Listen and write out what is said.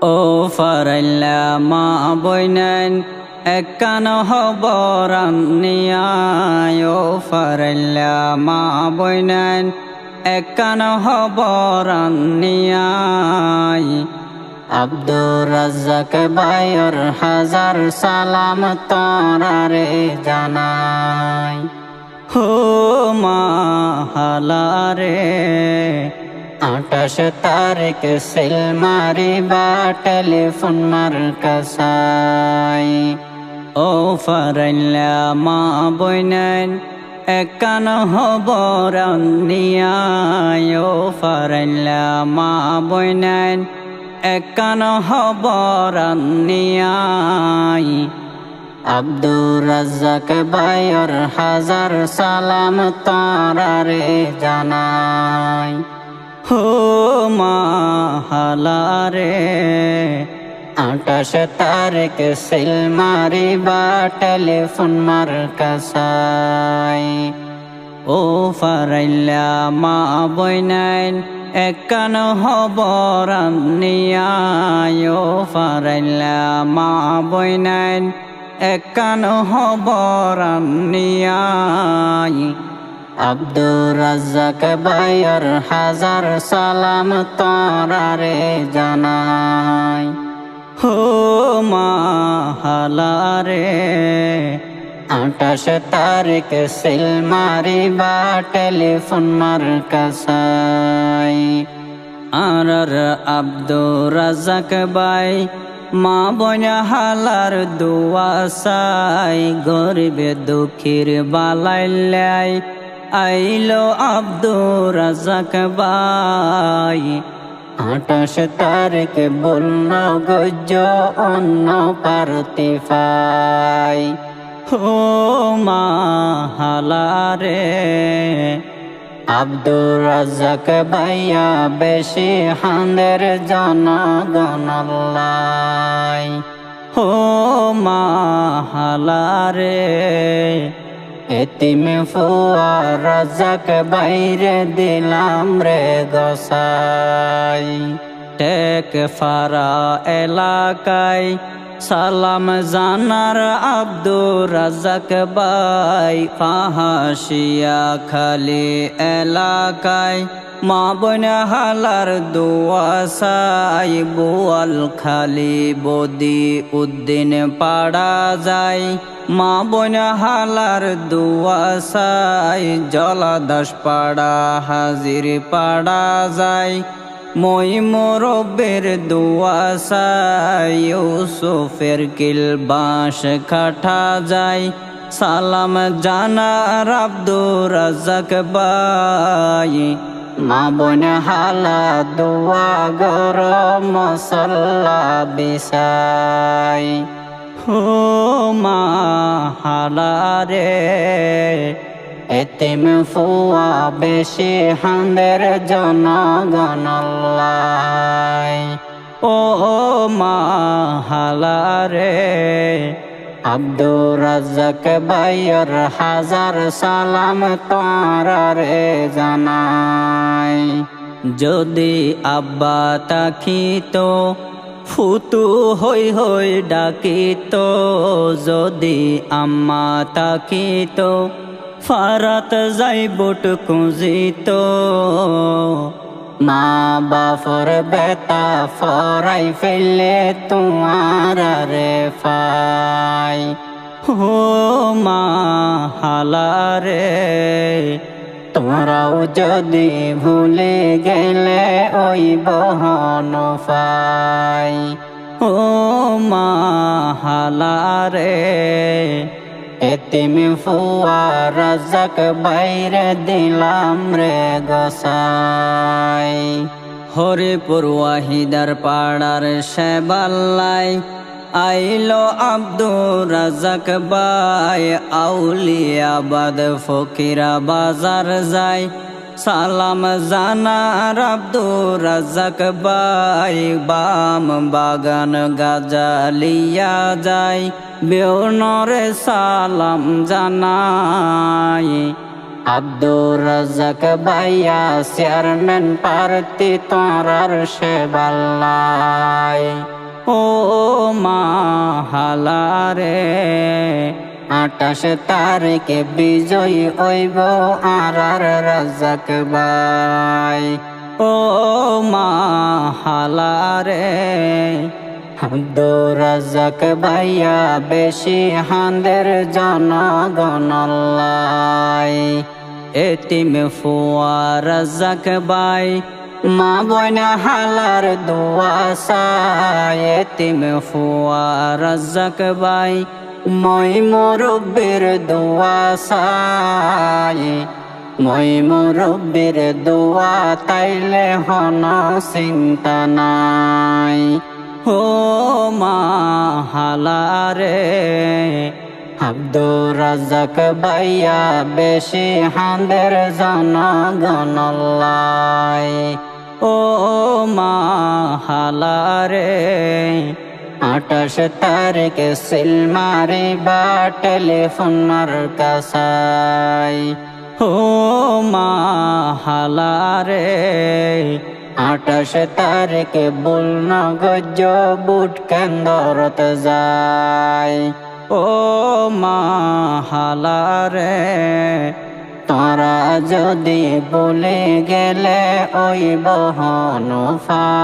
ও ফারাইল্লা মা বইনেন একখান হবরান নিয়ায় ও ফারাইল্লা মা বইনেন একখান হবরান নিয়ায় আব্দুর রাজ্জাক ভাইয়ের হাজার সালাম তোরারে জানাই হো মা হালারে 28 তারিখ সিল মারিবা টেলিফোন মার্কাসাই ও ফারাইল্লা মা বইনেন একখান হবরান নিয়ায় ও ফারাইল্লা মা বইনেন একখান হবরান নিয়ায় আব্দুর রাজ্জাক ভাইয়ের হাজার সালাম তোরারে জানাই হো মা হালারে 28 তারিখ সিল মারিবা টেলিফোন মার্কাসাই ও ফারাইল্লা মা বইনেন একখান হবরান নিয়ায় ও ফারাইল্লা মা বইনেন একখান হবরান নিয়ায় আব্দুর রাজ্জাক ভাইয়ের হাজার সালাম তোরারে জানাই হো মা হালারে 28 তারিখ সিল মারিবা টেলিফোন মার্কাসাই আর আব্দুর রাজ্জাক ভাই মা বোনা হালার দুয়া চাই গরিব দুঃখীর বালাইলাই আইলো আব্দুর রাজ্জাক ভাই 28 তারিখ বন্য গজ্জ অন্য পারতি পাই হো মা হালারে আব্দুর রাজ্জাক ভাইয়া বেশি হাঁদের জনগণল্লাই হো মা হালারে এতিম ফুয়া রাজ্জাক বাইরে দিলাম রে গোসাই টেক ফারা এলাকায় সালাম জানার আব্দুর রাজ্জাক ভাই পাহাশিয়া খালি এলাকায় মা বোনা হালার দুয়া চাই বোয়াল খালি বদি উদ্দিন পাড়া যায় মা বোনা হালার দুয়া চাই জলাদাস পাড়া হাজির পাড়া যায় মই মুরব্বির দুয়া চাই ইউসুফের কিল বাঁশ খাটা যায় সালাম জানার আব্দুর রাজ্জাক ভাই মা বোনা হালা দুয়া গর মসল্লা বিছাই হো মা হালারে এতিম ফুয়া বেশি হাঁদের জনগণল্লাই ও মা হালারে আব্দুর রাজ্জাক ভাইয়ের হাজার সালাম তোরারে জানাই যদি আব্বা তাকিত ফুতু হই হই ডাকিত যদি আম্মা তাকিত ফারাত যাই বুট কুঁজিত মা বাফর বেতা ফরাই ফেলে তোমার রে ফাই হো মা হালারে তোমরাও যদি ভুলে গেলে ওই বহন ফাই ও মা হালারে এতিম ফুয়া রাজ্জাক বাইরে দিলাম রে গোসাই হরিপুর ওয়াহিদার পাড়ার শেবাল্লাই আইলো আব্দুর রাজ্জাক ভাই আউলিয়াবাদ ফকিরা বাজার যায় সালাম জানার আব্দুর রাজ্জাক ভাই বাম বাগান গাজালিয়া যায় বেউনরে সালাম জানাই আব্দুর রাজ্জাক ভাইয়া চেয়ারম্যান প্রার্থী তোরার সেবাল্লাই। হালারে 28 তারিখে বিজয়ী হইব আর রাজ্জাক ভাই ও মা হালারে আব্দুর রাজ্জাক ভাইয়া বেশি হাঁদের জনগণল্লাই এতিম ফুয়া রাজ্জাক ভাই মা বয়না হালার দোয়া চাই এতিম ফুয়া রাজ্জাক ভাই মই মুরব্বির দোয়া চাই মই মুরব্বির দোয়া তাইলে হন চিন্তা নাই ও মা হালারে আব্দুর রাজ্জাক ভাইয়া বেশি হাঁদের জনগণল্লাই ও মা হালারে 28 তারিখে সিলমারি বা টেলিফোন মার্কাসাই ও মা হালারে 28 তারিখে বুলনগর বুট কেন্দ্রত যায় ও মা হালারে তোরা যদি বলে গেলে ওই বহন ফাই